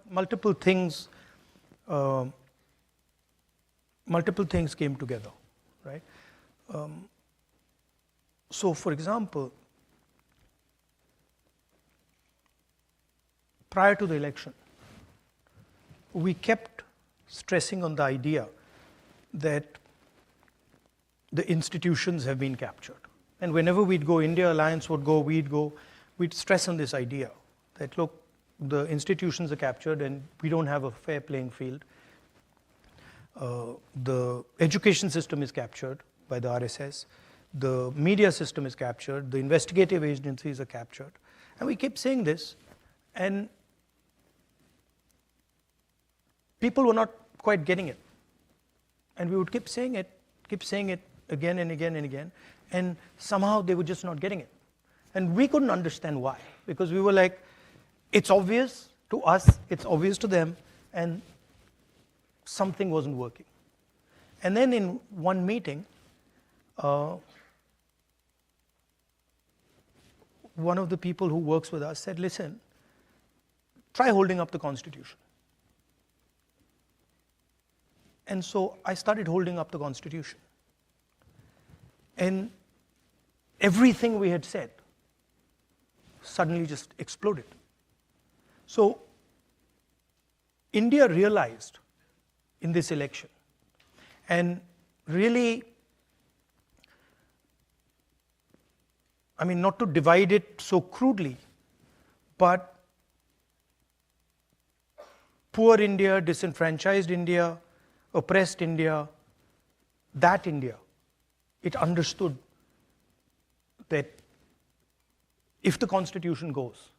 multiple things came together, right? So, for example, prior to the election, we kept stressing on the idea that the institutions have been captured. And whenever we'd go, India Alliance would go, we'd stress on this idea that, look, the institutions are captured and we don't have a fair playing field. The education system is captured by the RSS. The media system is captured. The investigative agencies are captured. And we keep saying this, and people were not quite getting it. And we would keep saying it again and again and again, and somehow they were just not getting it. And we couldn't understand why, because we were like, it's obvious to us, it's obvious to them, and something wasn't working. And then in one meeting, one of the people who works with us said, listen, try holding up the Constitution. And so I started holding up the Constitution. And everything we had said suddenly just exploded. So India realized in this election, and really, I mean, not to divide it so crudely, but poor India, disenfranchised India, oppressed India, that India, it understood that if the Constitution goes,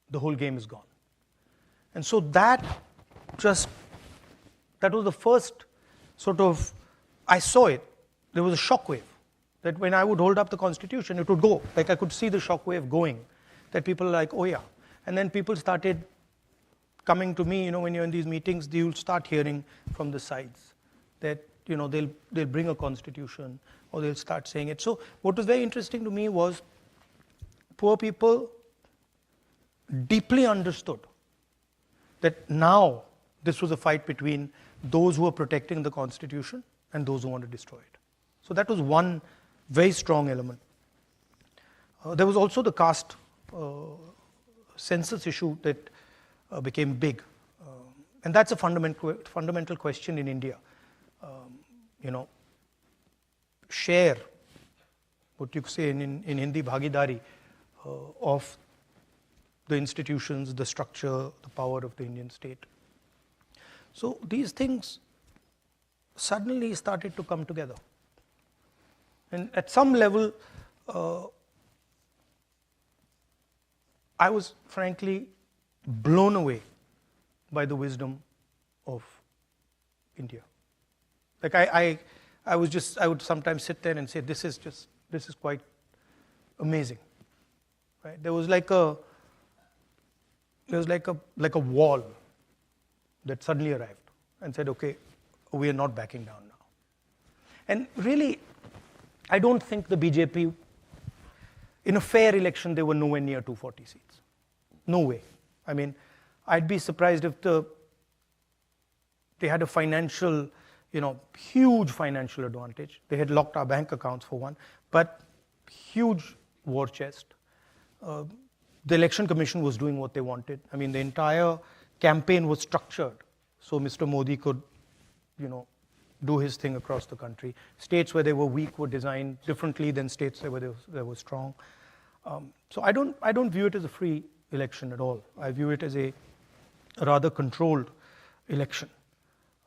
the whole game is gone. And so that was the first sort of, I saw it, there was a shockwave, that when I would hold up the Constitution, it would go, like I could see the shockwave going, that people are like, oh yeah. And then people started coming to me, when you're in these meetings, you'll start hearing from the sides that, they'll bring a Constitution, or they'll start saying it. So what was very interesting to me was poor people deeply understood that now this was a fight between those who are protecting the Constitution and those who want to destroy it. So that was one very strong element. There was also the caste census issue that became big. And that's a fundamental question in India. Share, what you say in Hindi, bhagidari, of the institutions, the structure, the power of the Indian state. So these things suddenly started to come together. And at some level, I was frankly blown away by the wisdom of India. Like I would sometimes sit there and say, this is quite amazing, right? There was like a wall that suddenly arrived and said, okay, we are not backing down now. And really, I don't think the BJP, in a fair election, they were nowhere near 240 seats. No way. I mean, I'd be surprised if they had a financial, huge financial advantage. They had locked our bank accounts for one, but huge war chest. The election commission was doing what they wanted. I mean, the entire campaign was structured so Mr. Modi could, do his thing across the country. States where they were weak were designed differently than states where they were strong. So I don't view it as a free election at all. I view it as a rather controlled election.